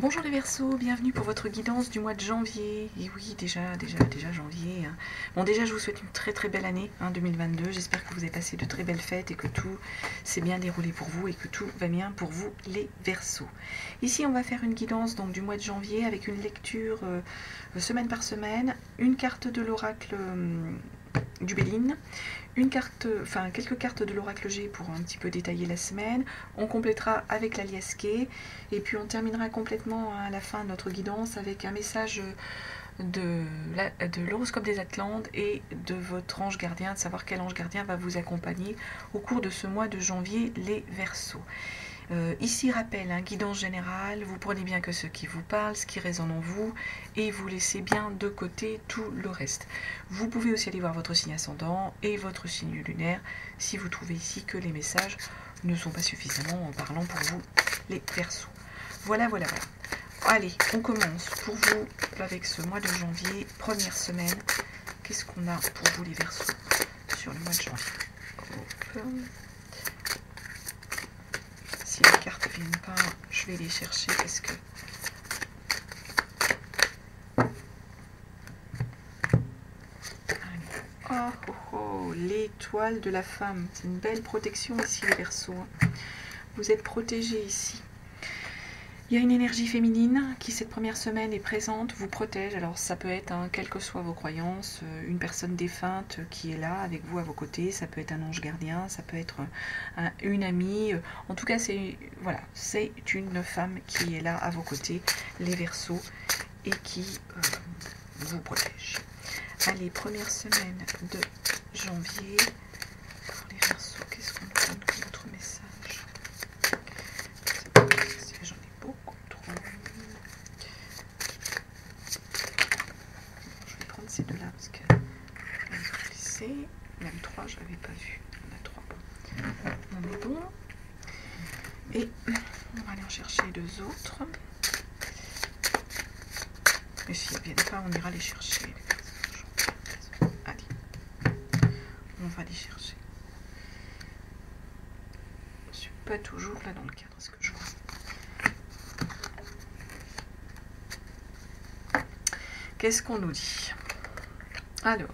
Bonjour les Verseaux, bienvenue pour votre guidance du mois de janvier. Et oui, déjà janvier. Hein. Bon, déjà, je vous souhaite une très belle année 2022. J'espère que vous avez passé de très belles fêtes et que tout s'est bien déroulé pour vous et que tout va bien pour vous les Verseaux. Ici, on va faire une guidance donc du mois de janvier avec une lecture semaine par semaine, une carte de l'oracle du Béline, quelques cartes de l'oracle G pour un petit peu détailler la semaine. On complétera avec l'aliasqué et puis on terminera complètement à la fin de notre guidance avec un message de l'horoscope des Atlantes et de votre ange gardien, de savoir quel ange gardien va vous accompagner au cours de ce mois de janvier, les Verseaux. Ici, rappel, guidance générale, vous prenez bien que ce qui vous parle, ce qui résonne en vous, et vous laissez bien de côté tout le reste. Vous pouvez aussi aller voir votre signe ascendant et votre signe lunaire si vous trouvez ici que les messages ne sont pas suffisamment parlants pour vous, les Verseaux. Voilà. Allez, on commence pour vous avec ce mois de janvier, première semaine. Qu'est-ce qu'on a pour vous, les Verseaux, sur le mois de janvier? Hop. Si les cartes ne viennent pas, je vais les chercher parce que... Oh, l'étoile de la femme. C'est une belle protection ici, les Verseaux. Vous êtes protégés ici. Il y a une énergie féminine qui, cette première semaine, est présente, vous protège. Alors, ça peut être, quelles que soient vos croyances, une personne défunte qui est là avec vous à vos côtés. Ça peut être un ange gardien, ça peut être une amie. En tout cas, c'est une femme qui est là à vos côtés, les Verseaux, et qui vous protège. Allez, première semaine de janvier. Pour les Verseaux, qu'est-ce qu'on nous donne comme autre message? J'en ai beaucoup trop. Je vais prendre ces deux-là parce que même 3, je n'avais pas vu. On a 3. On est bon. Et on va aller en chercher 2 autres. Et s'ils ne viennent pas, on ira les chercher. Allez. On va les chercher. Je ne suis pas toujours là dans le cadre, ce que je vois. Qu'est-ce qu'on nous dit? Alors,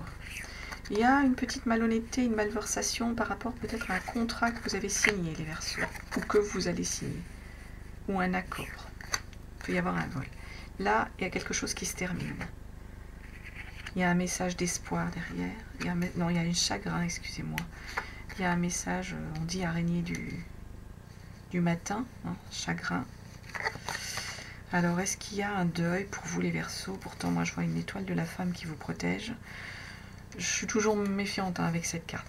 il y a une petite malhonnêteté, une malversation par rapport peut-être à un contrat que vous avez signé, les Verseaux, ou que vous allez signer, ou un accord. Il peut y avoir un vol. Là, il y a quelque chose qui se termine. Il y a un message d'espoir derrière. Il y a un chagrin, excusez-moi. Il y a un message, on dit araignée du matin, chagrin. Alors, est-ce qu'il y a un deuil pour vous, les Verseaux? Pourtant, moi, je vois une étoile de la femme qui vous protège. Je suis toujours méfiante avec cette carte.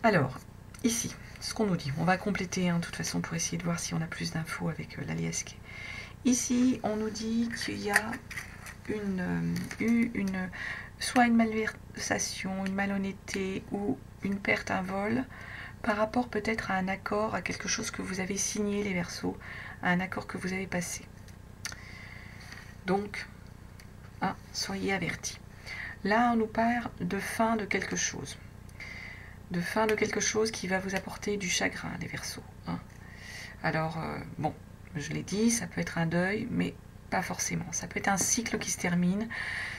Alors, ici, ce qu'on nous dit, on va compléter de toute façon pour essayer de voir si on a plus d'infos avec l'aliasqué. Ici, on nous dit qu'il y a soit une malversation, une malhonnêteté ou une perte, un vol, par rapport peut-être à un accord, à quelque chose que vous avez signé, les Verseaux, à un accord que vous avez passé. Donc, soyez avertis. Là, on nous parle de fin de quelque chose. De fin de quelque chose qui va vous apporter du chagrin, les Verseaux. Alors, bon, je l'ai dit, ça peut être un deuil, mais pas forcément. Ça peut être un cycle qui se termine,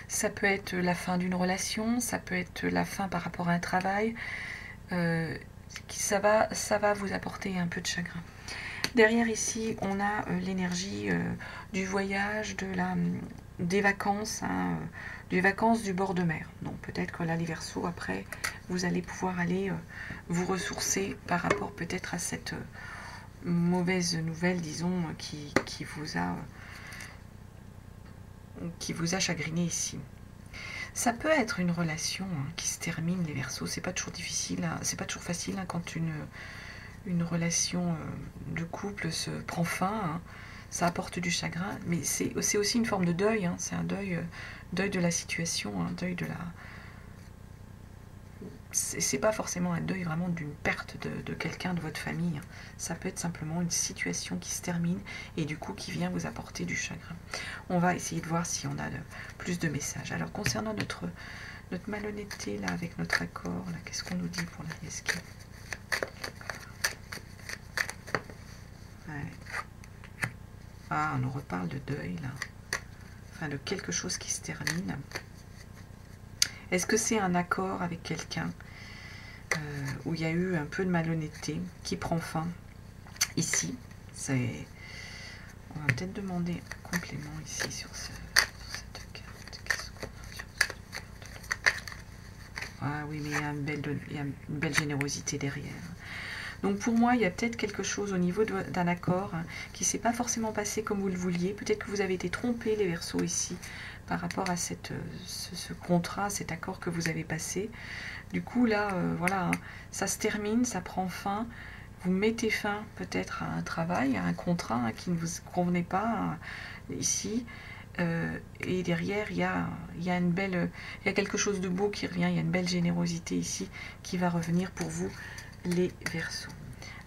ça peut être la fin d'une relation, ça peut être la fin par rapport à un travail. Ça va vous apporter un peu de chagrin. Derrière ici, on a l'énergie du voyage, des vacances, des vacances du bord de mer. Donc peut-être que là, les Verseaux, après, vous allez pouvoir aller vous ressourcer par rapport peut-être à cette mauvaise nouvelle, disons, qui vous a chagriné ici. Ça peut être une relation qui se termine, les Verseaux. C'est pas toujours difficile, c'est pas toujours facile quand une relation de couple se prend fin. Ça apporte du chagrin, mais c'est aussi une forme de deuil. C'est un deuil de la situation, un deuil de la... C'est pas forcément un deuil vraiment d'une perte de quelqu'un de votre famille. Ça peut être simplement une situation qui se termine et du coup qui vient vous apporter du chagrin. On va essayer de voir si on a plus de messages. Alors concernant notre malhonnêteté là avec notre accord, là, qu'est-ce qu'on nous dit pour l'aliasqué? Ouais. Ah, on nous reparle de deuil, là. Enfin, de quelque chose qui se termine. Est-ce que c'est un accord avec quelqu'un où il y a eu un peu de malhonnêteté qui prend fin? Ici, c'est... On va peut-être demander un complément ici sur cette carte. Qu'est-ce qu'on a sur cette carte? Ah oui, mais il y a une belle générosité derrière. Donc pour moi, il y a peut-être quelque chose au niveau d'un accord qui ne s'est pas forcément passé comme vous le vouliez. Peut-être que vous avez été trompés, les Verseaux, ici, par rapport à ce contrat, cet accord que vous avez passé. Du coup, là, voilà, ça se termine, ça prend fin. Vous mettez fin peut-être à un travail, à un contrat qui ne vous convenait pas ici. Et derrière, il y a quelque chose de beau qui revient, il y a une belle générosité ici qui va revenir pour vous, les Verseaux.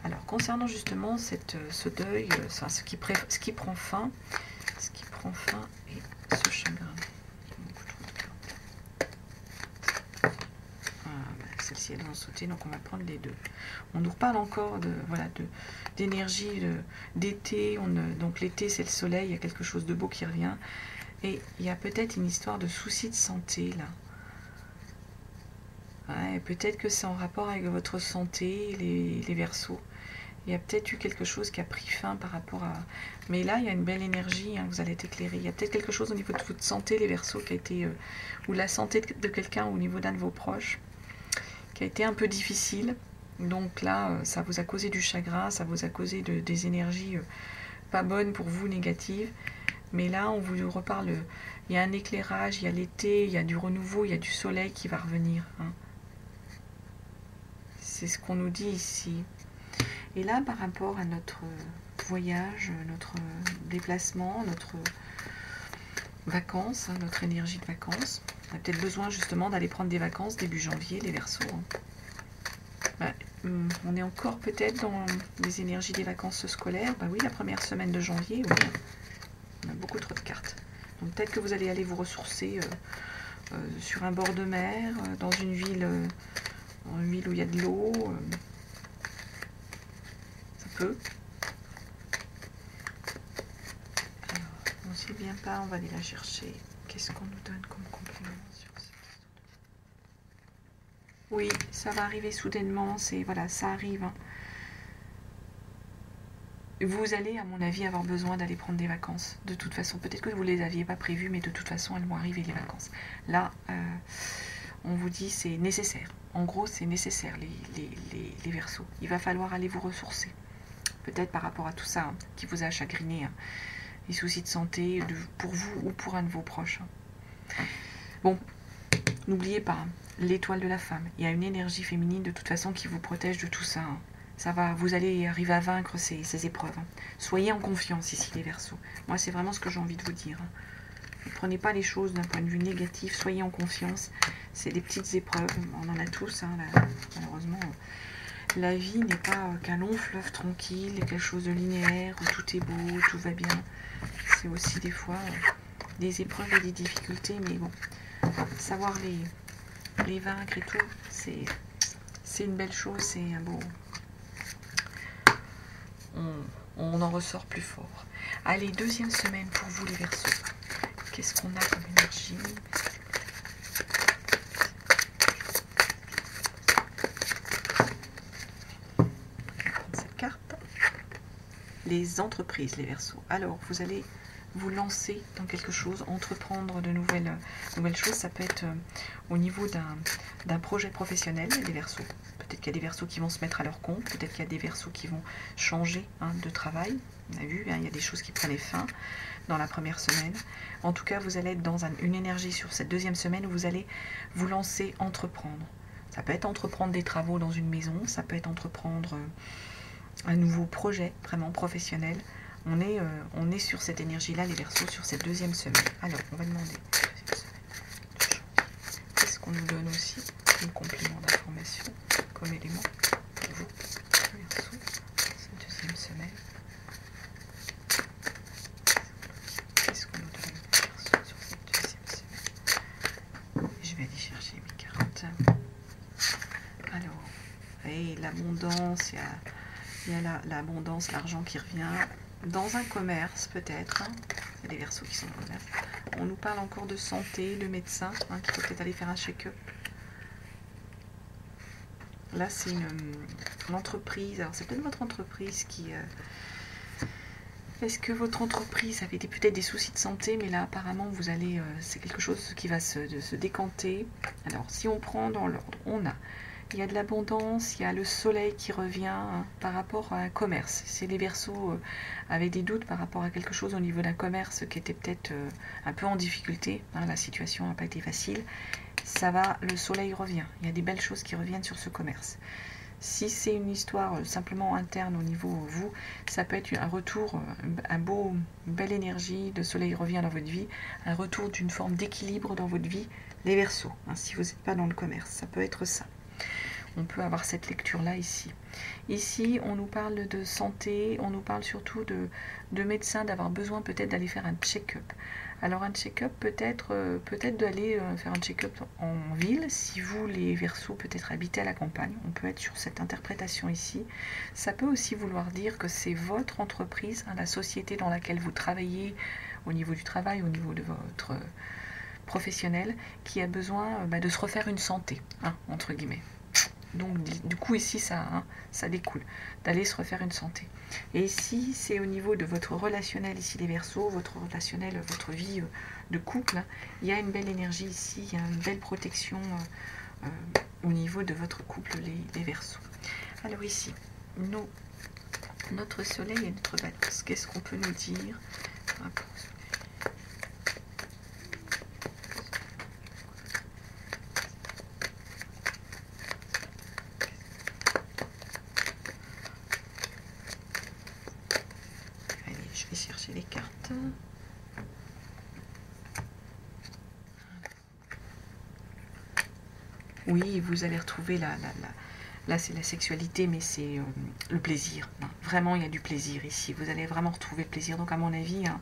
Alors, concernant justement ce deuil, ce qui prend fin et ce chagrin. Celles-ci, elles vont sauter, donc on va prendre les deux. On nous reparle encore d'énergie d'été. Donc l'été, c'est le soleil, il y a quelque chose de beau qui revient. Et il y a peut-être une histoire de soucis de santé, là. Ouais, peut-être que c'est en rapport avec votre santé, les Verseaux. Il y a peut-être eu quelque chose qui a pris fin par rapport à... Mais là, il y a une belle énergie, vous allez être éclairé. Il y a peut-être quelque chose au niveau de votre santé, les Verseaux, qui a été... ou la santé de quelqu'un au niveau d'un de vos proches, qui a été un peu difficile. Donc là, ça vous a causé du chagrin, ça vous a causé des énergies pas bonnes pour vous, négatives. Mais là, on vous reparle, il y a un éclairage, il y a l'été, il y a du renouveau, il y a du soleil qui va revenir. C'est ce qu'on nous dit ici. Et là, par rapport à notre voyage, notre déplacement, notre vacances, notre énergie de vacances, on a peut-être besoin justement d'aller prendre des vacances début janvier, les Verseaux. On est encore peut-être dans les énergies des vacances scolaires. Bah oui, la première semaine de janvier, oui. On a beaucoup trop de cartes. Donc peut-être que vous allez aller vous ressourcer sur un bord de mer, dans une ville où il y a de l'eau. Ça peut. Alors, on ne sait bien pas, on va aller la chercher. Qu'est-ce qu'on nous donne comme complément sur ça? Oui, ça va arriver soudainement, voilà, ça arrive. Vous allez, à mon avis, avoir besoin d'aller prendre des vacances. De toute façon, peut-être que vous ne les aviez pas prévues, mais de toute façon, elles vont arriver, les vacances. Là, on vous dit c'est nécessaire. En gros, c'est nécessaire, les Verseaux. Il va falloir aller vous ressourcer. Peut-être par rapport à tout ça qui vous a chagriné. Les soucis de santé pour vous ou pour un de vos proches. Bon, n'oubliez pas, l'étoile de la femme. Il y a une énergie féminine de toute façon qui vous protège de tout ça. Ça va, vous allez arriver à vaincre ces épreuves. Soyez en confiance ici, les Verseaux. Moi, c'est vraiment ce que j'ai envie de vous dire. Ne prenez pas les choses d'un point de vue négatif. Soyez en confiance. C'est des petites épreuves. On en a tous, malheureusement. La vie n'est pas qu'un long fleuve tranquille, quelque chose de linéaire, où tout est beau, tout va bien. C'est aussi des fois des épreuves et des difficultés, mais bon, savoir les vaincre et tout, c'est une belle chose, c'est un beau... On en ressort plus fort. Allez, deuxième semaine pour vous, les Verseaux. Qu'est-ce qu'on a comme énergie? Cette carte. Les entreprises, les Verseaux. Alors, vous allez vous lancer dans quelque chose, entreprendre de nouvelles choses. Ça peut être au niveau d'un projet professionnel, les Verseaux. Peut-être qu'il y a des Verseaux qui vont se mettre à leur compte, peut-être qu'il y a des Verseaux qui vont changer de travail. On a vu, il y a des choses qui prenaient fin dans la première semaine. En tout cas, vous allez être dans une énergie sur cette deuxième semaine où vous allez vous lancer, entreprendre. Ça peut être entreprendre des travaux dans une maison, ça peut être entreprendre un nouveau projet vraiment professionnel. On est sur cette énergie-là, les Verseaux, sur cette deuxième semaine. Alors, on va demander qu'est-ce qu'on nous donne aussi comme complément d'information, comme élément pour vous, les Verseaux, cette deuxième semaine. Qu'est-ce qu'on nous donne, les Verseaux, sur cette deuxième semaine? Je vais aller chercher mes cartes. Alors, et l'abondance, il y a l'abondance, l'argent qui revient. dans un commerce peut-être, hein. Il y a des Verseaux qui sont dans le commerce. On nous parle encore de santé, de médecin, hein, qu'il faut peut-être aller faire un check-up. Là, c'est une entreprise. Alors, c'est peut-être votre entreprise qui... Est-ce que votre entreprise avait peut-être des soucis de santé, mais là, apparemment, vous allez... c'est quelque chose qui va se décanter. Alors, si on prend dans l'ordre, il y a de l'abondance, il y a le soleil qui revient, hein, par rapport à un commerce. Si les Verseaux avaient des doutes par rapport à quelque chose au niveau d'un commerce qui était peut-être un peu en difficulté, hein, la situation n'a pas été facile, ça va, le soleil revient. Il y a des belles choses qui reviennent sur ce commerce. Si c'est une histoire simplement interne au niveau vous, ça peut être un retour, une belle énergie, le soleil revient dans votre vie, un retour d'une forme d'équilibre dans votre vie, les Verseaux, hein, si vous n'êtes pas dans le commerce, ça peut être ça. On peut avoir cette lecture-là ici. Ici, on nous parle de santé, on nous parle surtout de médecins, d'avoir besoin peut-être d'aller faire un check-up. Alors un check-up, peut-être d'aller faire un check-up en ville. Si vous, les Verseaux, peut-être habitez à la campagne, on peut être sur cette interprétation ici. Ça peut aussi vouloir dire que c'est votre entreprise, hein, la société dans laquelle vous travaillez, au niveau du travail, au niveau de votre professionnel, qui a besoin de se refaire une santé, hein, entre guillemets. Donc du coup ici ça découle d'aller se refaire une santé. Et ici c'est au niveau de votre relationnel, ici les Verseaux, votre relationnel, votre vie de couple, hein, il y a une belle énergie ici, il y a une belle protection au niveau de votre couple les Verseaux. Alors ici notre soleil et notre balance, qu'est-ce qu'on peut nous dire? Je vais chercher les cartes. Oui, vous allez retrouver là c'est la sexualité, mais c'est le plaisir. Hein. Vraiment, il y a du plaisir ici. Vous allez vraiment retrouver le plaisir. Donc, à mon avis, hein,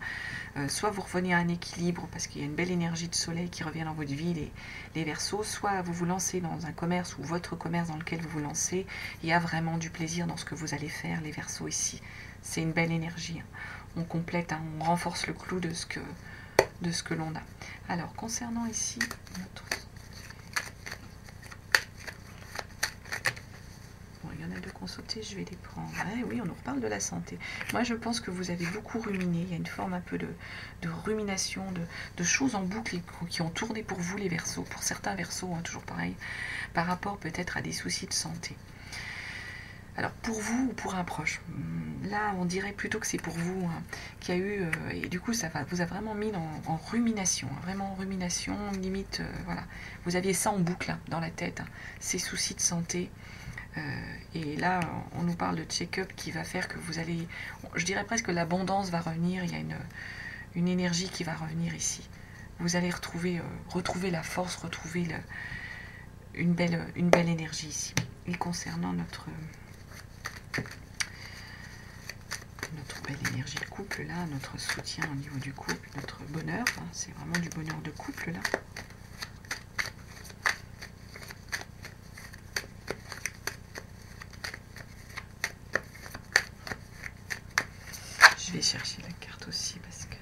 soit vous revenez à un équilibre parce qu'il y a une belle énergie de soleil qui revient dans votre vie, les Verseaux, soit vous vous lancez dans un commerce ou votre commerce dans lequel vous vous lancez. Il y a vraiment du plaisir dans ce que vous allez faire, les Verseaux ici. C'est une belle énergie. Hein. On complète, hein, on renforce le clou de ce que l'on a. Alors, concernant ici notre... Bon, il y en a deux qu'on sauté, je vais les prendre. Oui, on nous reparle de la santé. Moi, je pense que vous avez beaucoup ruminé. Il y a une forme un peu de rumination, de choses en boucle qui ont tourné pour vous, les Verseaux. Pour certains Verseaux, hein, toujours pareil, par rapport peut-être à des soucis de santé. Alors pour vous ou pour un proche, là on dirait plutôt que c'est pour vous, hein, qu'il y a eu, et du coup ça vous a vraiment mis en rumination, hein, vraiment en rumination, limite, voilà, vous aviez ça en boucle hein, dans la tête, hein, ces soucis de santé, et là on nous parle de check-up qui va faire que vous allez, je dirais presque l'abondance va revenir, il y a une énergie qui va revenir ici, vous allez retrouver la force, retrouver une belle énergie ici. Et concernant notre belle énergie de couple là, notre soutien au niveau du couple, notre bonheur, hein, c'est vraiment du bonheur de couple là. Je vais chercher la carte aussi parce que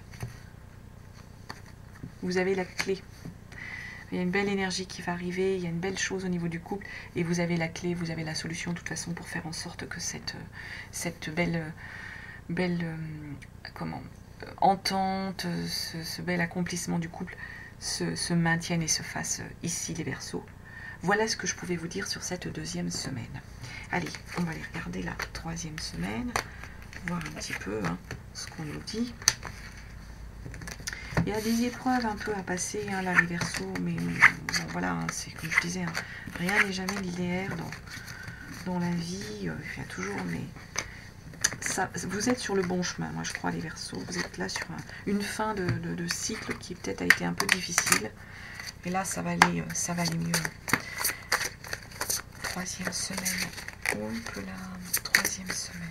vous avez la clé. Il y a une belle énergie qui va arriver, il y a une belle chose au niveau du couple et vous avez la clé, vous avez la solution de toute façon pour faire en sorte que cette belle entente, ce bel accomplissement du couple se maintienne et se fasse ici les Verseaux. Voilà ce que je pouvais vous dire sur cette deuxième semaine. Allez, on va aller regarder la troisième semaine, voir un petit peu hein, ce qu'on nous dit. Il y a des épreuves un peu à passer, hein, là, les Verseaux, mais bon, voilà, hein, c'est comme je disais, hein, rien n'est jamais linéaire dans la vie, il y a toujours, mais ça, vous êtes sur le bon chemin, moi je crois, les Verseaux, vous êtes là sur une fin de cycle qui peut-être a été un peu difficile, et là ça va aller mieux. Troisième semaine, hop là, troisième semaine.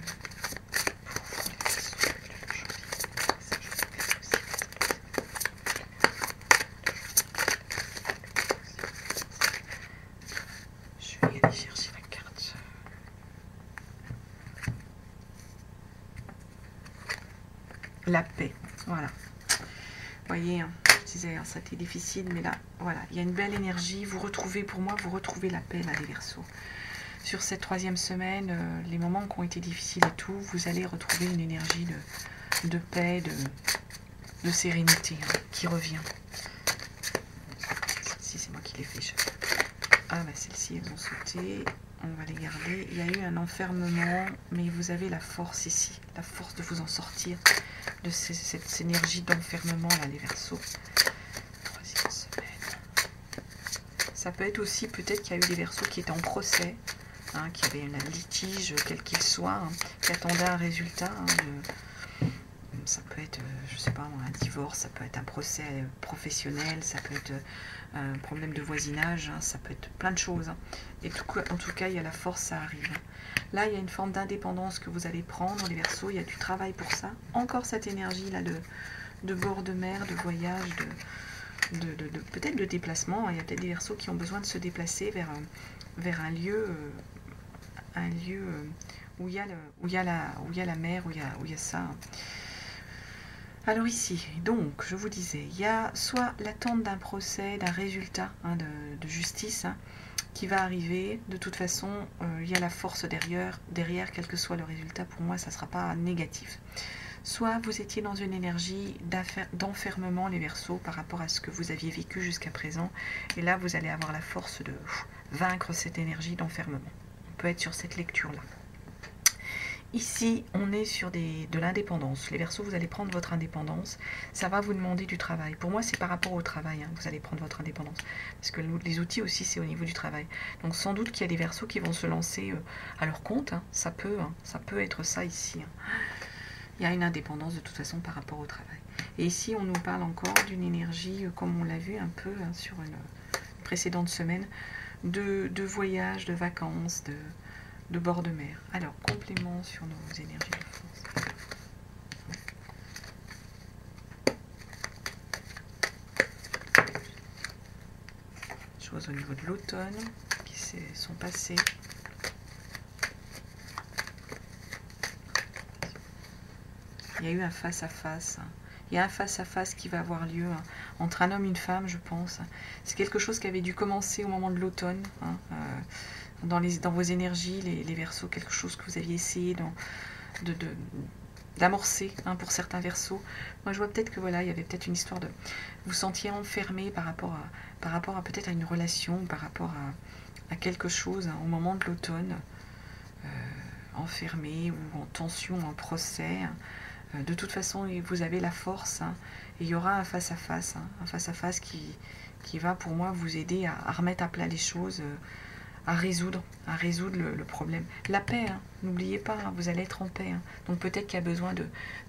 la paix. Voilà. Vous voyez, hein, je disais, hein, ça a été difficile, mais là, voilà, il y a une belle énergie. Vous retrouvez, pour moi, vous retrouvez la paix, là, les Verseaux. Sur cette 3e semaine, les moments qui ont été difficiles et tout, vous allez retrouver une énergie de paix, de sérénité, hein, qui revient. Si c'est moi qui les fais. Ah, bah celles-ci, elles ont sauté. On va les garder. Il y a eu un enfermement, mais vous avez la force ici. La force de vous en sortir de cette énergie d'enfermement, là, les Verseaux. 3e semaine. Ça peut être aussi, peut-être qu'il y a eu des Verseaux qui étaient en procès, hein, qui avaient un litige, quel qu'il soit, hein, qui attendaient un résultat. Hein, ça peut être, je sais pas, un divorce, ça peut être un procès professionnel, ça peut être un problème de voisinage, hein, ça peut être plein de choses. Hein. Et en tout cas, il y a la force, ça arrive. Là, il y a une forme d'indépendance que vous allez prendre, les Verseaux, il y a du travail pour ça. Encore cette énergie-là de bord de mer, de voyage, peut-être de déplacement. Il y a peut-être des Verseaux qui ont besoin de se déplacer vers un lieu où il y a la mer, où il y a ça. Alors ici, donc, je vous disais, il y a soit l'attente d'un procès, d'un résultat, hein, de justice, hein, qui va arriver. De toute façon, il y a la force derrière, quel que soit le résultat. Pour moi, ça ne sera pas négatif. Soit vous étiez dans une énergie d'enfermement, les Verseaux, par rapport à ce que vous aviez vécu jusqu'à présent. Et là, vous allez avoir la force de vaincre cette énergie d'enfermement. On peut être sur cette lecture-là. Ici, on est sur de l'indépendance. Les Verseaux, vous allez prendre votre indépendance. Ça va vous demander du travail. Pour moi, c'est par rapport au travail, hein, vous allez prendre votre indépendance. Parce que les outils aussi, c'est au niveau du travail. Donc, sans doute qu'il y a des Verseaux qui vont se lancer à leur compte. Hein. Ça peut être ça ici. Hein. Il y a une indépendance de toute façon par rapport au travail. Et ici, on nous parle encore d'une énergie, comme on l'a vu un peu hein, sur une précédente semaine, de voyage, de vacances, de bord de mer. Alors, complément sur nos énergies de force. Choses au niveau de l'automne qui sont passées. Il y a eu un face-à-face. Il y a un face-à-face qui va avoir lieu hein, entre un homme et une femme, je pense. C'est quelque chose qui avait dû commencer au moment de l'automne. Hein, dans vos énergies, les Verseaux, quelque chose que vous aviez essayé d'amorcer hein, pour certains Verseaux. Moi, je vois peut-être que voilà, il y avait peut-être une histoire de vous sentiez enfermé par rapport à peut-être à une relation, par rapport à quelque chose hein, au moment de l'automne, enfermé ou en tension, en procès. Hein. De toute façon, vous avez la force hein, et il y aura un face-à-face, hein, un face-à-face qui va pour moi vous aider à remettre à plat les choses. À résoudre le problème. La paix, hein, n'oubliez pas, hein, vous allez être en paix. Hein. Donc peut-être qu'il y a besoin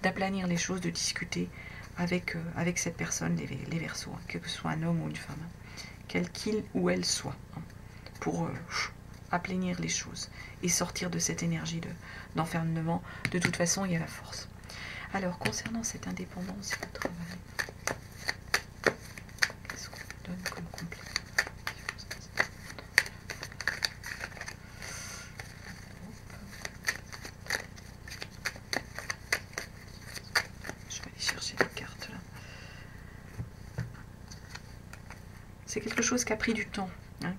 d'aplanir les choses, de discuter avec cette personne, les Verseaux, hein, que ce soit un homme ou une femme, hein, quel qu'il ou elle soit, hein, pour aplanir les choses et sortir de cette énergie d'enfermement. De toute façon, il y a la force. Alors, concernant cette indépendance et le travail, qu'est-ce qu'on donne comme complément? C'est quelque chose qui a pris du temps, hein,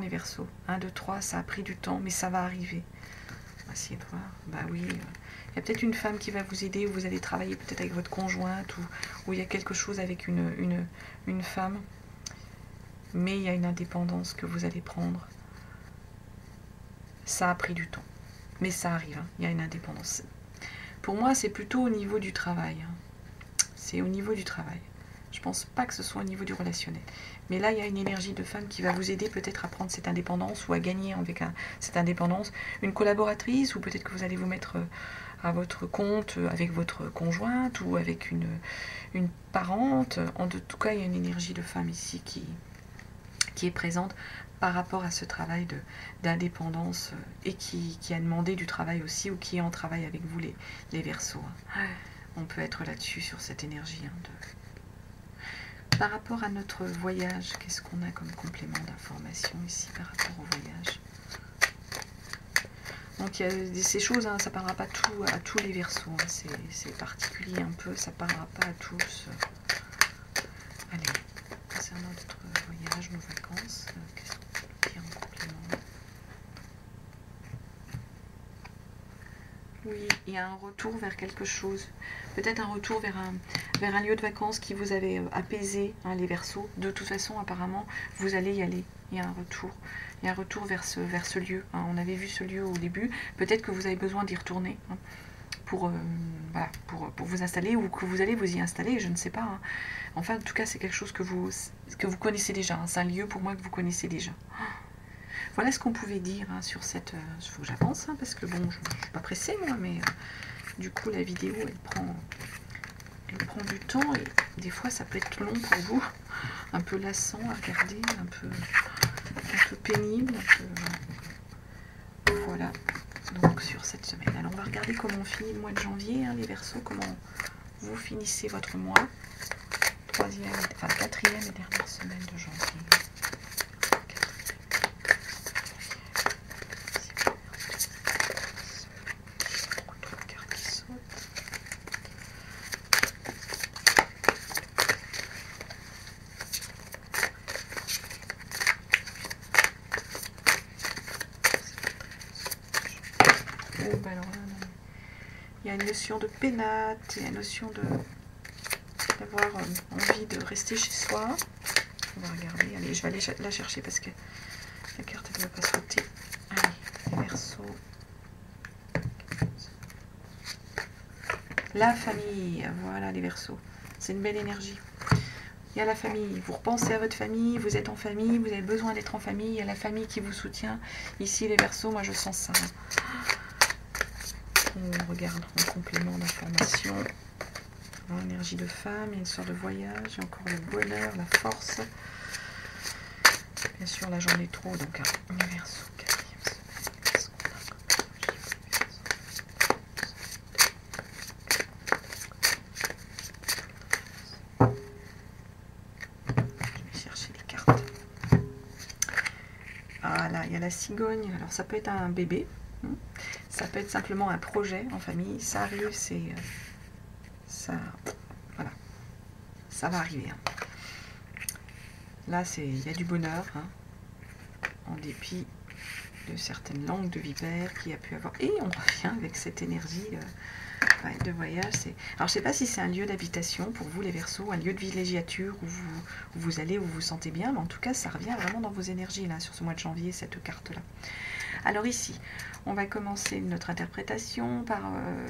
les Verseaux. 1, 2, 3, ça a pris du temps, mais ça va arriver. On va essayer de voir. Bah oui, il y a peut-être une femme qui va vous aider, ou vous allez travailler peut-être avec votre conjointe, ou il y a quelque chose avec une femme. Mais il y a une indépendance que vous allez prendre. Ça a pris du temps, mais ça arrive, hein, il y a une indépendance. Pour moi, c'est plutôt au niveau du travail. Hein. C'est au niveau du travail. Je ne pense pas que ce soit au niveau du relationnel. Mais là, il y a une énergie de femme qui va vous aider peut-être à prendre cette indépendance ou à gagner avec cette indépendance. Une collaboratrice, ou peut-être que vous allez vous mettre à votre compte avec votre conjointe ou avec une parente. En tout cas, il y a une énergie de femme ici qui est présente par rapport à ce travail d'indépendance et qui a demandé du travail aussi, ou qui est en travail avec vous, les Verseaux. On peut être là-dessus, sur cette énergie Par rapport à notre voyage, qu'est-ce qu'on a comme complément d'information ici par rapport au voyage? Donc il y a ces choses, hein, ça ne parlera pas tout, à tous les Verseaux, hein, c'est particulier un peu, ça ne parlera pas à tous. Allez, concernant notre voyage, nos vacances, qu'est-ce qu'on peut dire en complément? Oui, il y a un retour vers quelque chose, peut-être un retour vers un lieu de vacances qui vous avait apaisé, hein, les Verseaux. De toute façon, apparemment, vous allez y aller. Il y a un retour. Il y a un retour vers ce lieu. Hein. On avait vu ce lieu au début. Peut-être que vous avez besoin d'y retourner, hein, pour vous installer, ou que vous allez vous y installer, je ne sais pas. Hein. Enfin, en tout cas, c'est quelque chose que vous connaissez déjà. Hein. C'est un lieu pour moi que vous connaissez déjà. Voilà ce qu'on pouvait dire, hein, sur cette... Il faut que j'avance, hein, parce que bon, je ne suis pas pressée, moi, mais du coup, la vidéo, elle prend du temps, et des fois, ça peut être long pour vous, un peu lassant à regarder, un peu pénible. Voilà, donc sur cette semaine. Alors, on va regarder comment on finit le mois de janvier, hein, les Verseaux, comment vous finissez votre mois. Quatrième et dernière semaine de janvier. Il y a une notion de pénate, il y a une notion d'avoir envie de rester chez soi. On va regarder, allez, je vais aller la chercher parce que la carte elle ne va pas sauter. Allez, les Verseaux. La famille, voilà les Verseaux. C'est une belle énergie. Il y a la famille, vous repensez à votre famille, vous êtes en famille, vous avez besoin d'être en famille, il y a la famille qui vous soutient. Ici les Verseaux, moi je sens ça. On regarde en complément d'information. Énergie de femme, il y a une sorte de voyage, il y a encore le bonheur, la force. Bien sûr, là j'en ai trop, donc un Verseau, quatrième semaine. Je vais chercher les cartes. Ah là, il y a la cigogne. Alors ça peut être un bébé. Ça peut être simplement un projet en famille. Ça arrive, c'est... ça... Voilà. Ça va arriver. Hein. Là, il y a du bonheur. Hein, en dépit de certaines langues de vipère qu'il y a pu avoir. Et on revient avec cette énergie de voyage. Alors, je ne sais pas si c'est un lieu d'habitation pour vous, les Verseaux, un lieu de villégiature où vous allez, où vous vous sentez bien. Mais en tout cas, ça revient vraiment dans vos énergies, là, sur ce mois de janvier, cette carte-là. Alors ici, on va commencer notre interprétation par...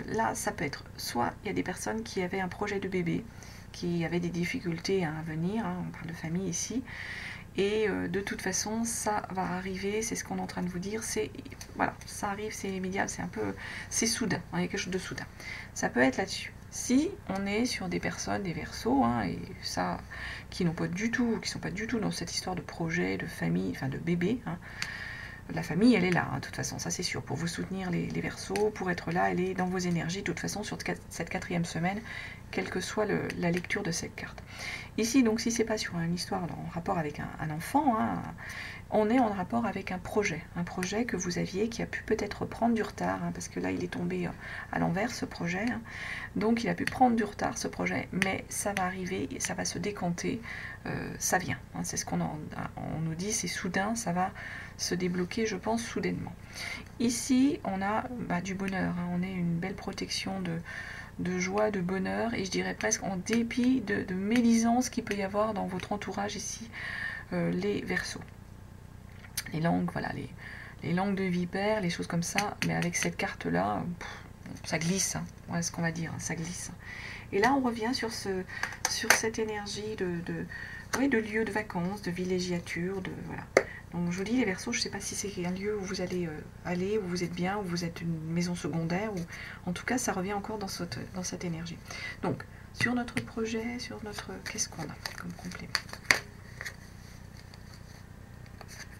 là, ça peut être soit il y a des personnes qui avaient un projet de bébé, qui avaient des difficultés à venir, hein, on parle de famille ici, et de toute façon, ça va arriver, c'est ce qu'on est en train de vous dire, c'est... Voilà, ça arrive, c'est immédiat, c'est un peu... C'est soudain, hein, il y a quelque chose de soudain. Ça peut être là-dessus. Si on est sur des personnes, des Verseaux, hein, et ça, qui n'ont pas du tout, qui sont pas du tout dans cette histoire de projet, de famille, enfin de bébé, hein, la famille, elle est là, hein, de toute façon, ça c'est sûr. Pour vous soutenir les Verseaux, pour être là, elle est dans vos énergies, de toute façon, sur cette quatrième semaine, quelle que soit la lecture de cette carte. Ici, donc, si c'est pas sur une histoire en rapport avec un enfant, hein, on est en rapport avec un projet que vous aviez, qui a pu peut-être prendre du retard, hein, parce que là, il est tombé à l'envers, ce projet. Hein. Donc, il a pu prendre du retard, ce projet, mais ça va arriver, ça va se décanter, ça vient. Hein, c'est ce qu'on nous dit, c'est soudain, ça va se débloquer, je pense, soudainement. Ici, on a du bonheur, hein, on est une belle protection de joie, de bonheur, et je dirais presque en dépit de médisance qu'il peut y avoir dans votre entourage ici, les Verseaux. Les langues, voilà, les langues de vipère, les choses comme ça, mais avec cette carte-là, ça glisse, hein, voilà ce qu'on va dire, hein, ça glisse. Et là, on revient sur cette énergie de lieu de vacances, de villégiature, voilà. Donc je vous dis, les Verseaux, je ne sais pas si c'est un lieu où vous allez aller, où vous êtes bien, où vous êtes une maison secondaire, ou en tout cas, ça revient encore dans cette énergie. Donc, sur notre projet, sur notre... Qu'est-ce qu'on a comme complément?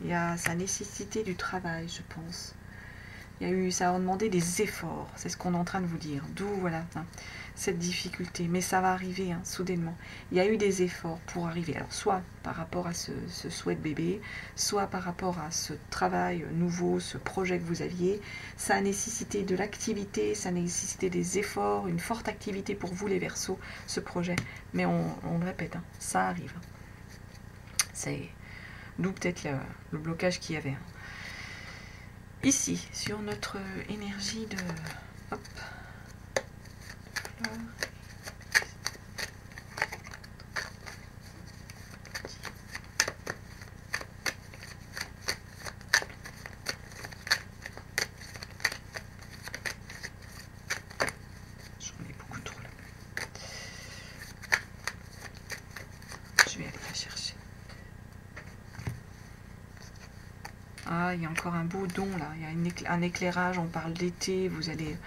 Il y a sa nécessité du travail, je pense. Ça a demandé des efforts, c'est ce qu'on est en train de vous dire. D'où, voilà, hein, cette difficulté, mais ça va arriver hein, soudainement. Il y a eu des efforts pour arriver, alors soit par rapport à ce souhait de bébé, soit par rapport à ce travail nouveau, ce projet que vous aviez. Ça a nécessité de l'activité, ça a nécessité des efforts, une forte activité pour vous les Verseaux, ce projet. Mais on le répète, hein, ça arrive. C'est d'où peut-être le blocage qu'il y avait. Ici, sur notre énergie de... Hop. J'en ai beaucoup trop là. Je vais aller la chercher. Ah, il y a encore un beau don là, il y a un éclairage, on parle d'été, vous allez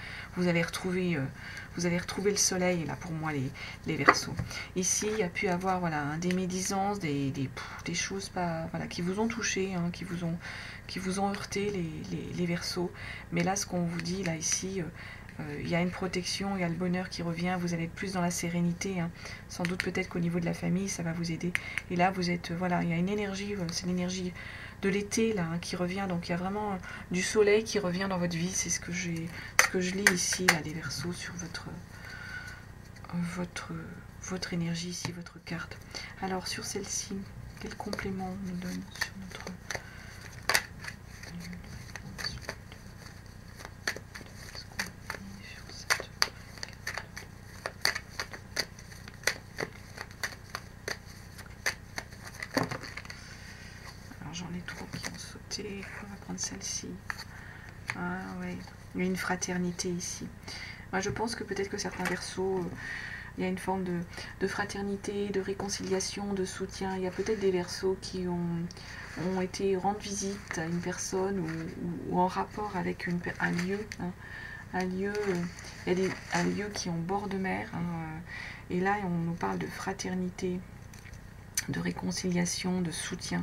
retrouver le soleil là pour moi les Verseaux. Ici, il y a pu avoir voilà, des médisances, des choses pas, voilà, qui vous ont touché, hein, qui vous ont heurté les Verseaux. Mais là, ce qu'on vous dit là ici, il y a une protection, il y a le bonheur qui revient, vous allez être plus dans la sérénité, hein. Sans doute peut-être qu'au niveau de la famille, ça va vous aider. Et là, vous êtes, voilà, il y a une énergie, c'est l'énergie de l'été là hein, qui revient, donc il y a vraiment du soleil qui revient dans votre vie, c'est ce que je lis ici là, les Verseaux, sur votre énergie ici, votre carte. Alors sur celle-ci, quel complément on nous donne sur notre... J'en ai trop qui ont sauté. On va prendre celle-ci. Ah ouais, il y a une fraternité ici. Moi, je pense que peut-être que certains Verseaux, il y a une forme de fraternité, de réconciliation, de soutien. Il y a peut-être des Verseaux qui ont été rendre visite à une personne ou en rapport avec un lieu. Hein. Il y a un lieu qui est en bord de mer. Hein, et là, on nous parle de fraternité, de réconciliation, de soutien.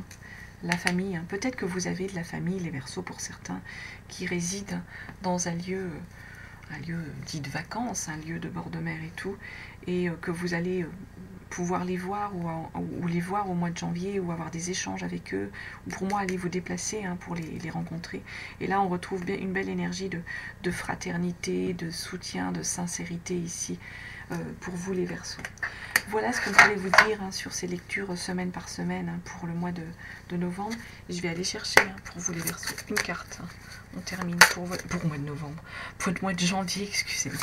La famille, hein. Peut-être que vous avez de la famille, les Verseaux pour certains, qui résident dans un lieu dit de vacances, un lieu de bord de mer et tout, et que vous allez pouvoir les voir ou les voir au mois de janvier ou avoir des échanges avec eux, ou pour moi aller vous déplacer hein, pour les rencontrer. Et là on retrouve bien une belle énergie de fraternité, de soutien, de sincérité ici pour vous les Verseaux. Voilà ce qu'on voulait vous dire hein, sur ces lectures semaine par semaine hein, pour le mois de novembre. Et je vais aller chercher hein, pour vous les Verseaux une carte. Hein. On termine pour le mois de novembre. Pour le mois de janvier, excusez-moi.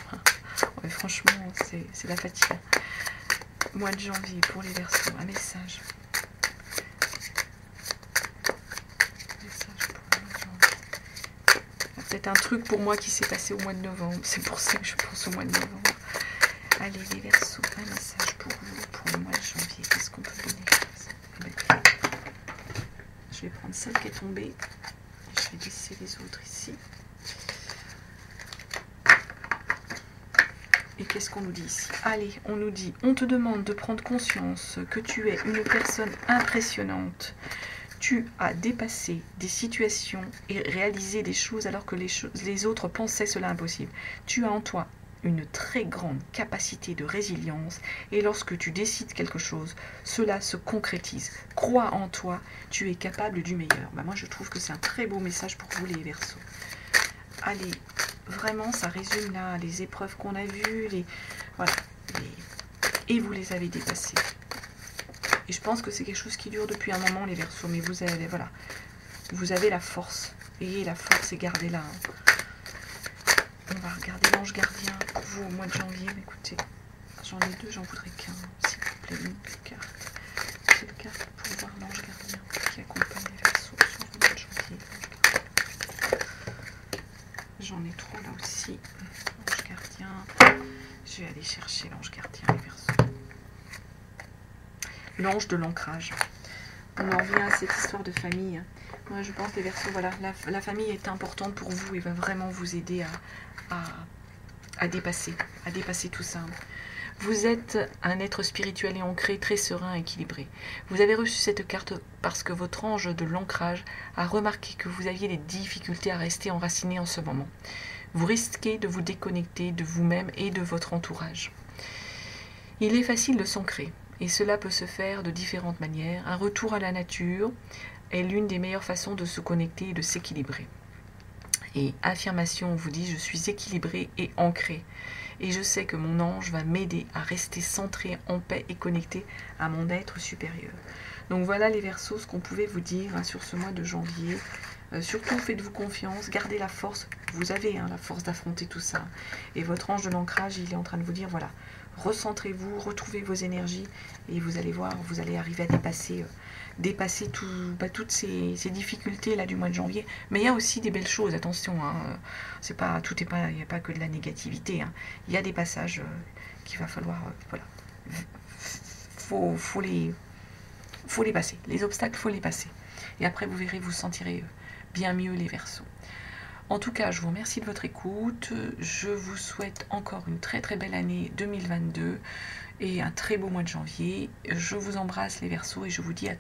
Ouais, franchement, c'est la fatigue. Mois de janvier pour les Verseaux. Un message. Il y a peut-être un truc pour moi qui s'est passé au mois de novembre. C'est pour ça que je pense au mois de novembre. Allez, les Verseaux, un message pour vous, pour le mois de janvier. Qu'est-ce qu'on peut donner? Je vais prendre celle qui est tombée. Je vais laisser les autres ici. Et qu'est-ce qu'on nous dit ici? Allez, on nous dit, on te demande de prendre conscience que tu es une personne impressionnante. Tu as dépassé des situations et réalisé des choses alors que les autres pensaient cela impossible. Tu as en toi une très grande capacité de résilience et lorsque tu décides quelque chose, cela se concrétise. Crois en toi, tu es capable du meilleur. Moi, je trouve que c'est un très beau message pour vous, les Verseaux. Allez, vraiment, ça résume là les épreuves qu'on a vues, voilà, et vous les avez dépassées. Et je pense que c'est quelque chose qui dure depuis un moment, les Verseaux, mais vous avez, voilà, vous avez la force. Ayez la force et gardez-la. Hein. On va regarder l'ange gardien pour vous au mois de janvier. Mais écoutez, j'en ai deux, j'en voudrais qu'un, s'il vous plaît, une carte. Une carte pour voir l'ange gardien qui accompagne les Verseaux sur le mois de janvier. J'en ai trop là aussi. L'ange gardien. Je vais aller chercher l'ange gardien, les Verseaux. L'ange de l'ancrage. On en revient à cette histoire de famille. Moi, je pense, les Verseaux, voilà, la famille est importante pour vous et va vraiment vous aider à dépasser tout ça. Vous êtes un être spirituel et ancré, très serein, équilibré. Vous avez reçu cette carte parce que votre ange de l'ancrage a remarqué que vous aviez des difficultés à rester enraciné en ce moment. vous risquez de vous déconnecter de vous-même et de votre entourage. Il est facile de s'ancrer, et cela peut se faire de différentes manières. Un retour à la nature est l'une des meilleures façons de se connecter et de s'équilibrer. Et affirmation vous dit, je suis équilibré et ancré. Et je sais que mon ange va m'aider à rester centré, en paix et connecté à mon être supérieur. Donc voilà les Verseaux, ce qu'on pouvait vous dire sur ce mois de janvier. Surtout faites-vous confiance, gardez la force. Vous avez la force d'affronter tout ça. Et votre ange de l'ancrage, il est en train de vous dire, voilà, recentrez-vous, retrouvez vos énergies et vous allez voir, vous allez arriver à dépasser toutes ces difficultés là du mois de janvier. Mais il y a aussi des belles choses, attention, c'est pas, il n'y a pas que de la négativité. Il y a des passages qu'il va falloir, voilà, faut les passer. Les obstacles, faut les passer. Et après, vous verrez, vous sentirez bien mieux les Verseaux. En tout cas, je vous remercie de votre écoute. Je vous souhaite encore une très très belle année 2022 et un très beau mois de janvier. Je vous embrasse les Verseaux et je vous dis à très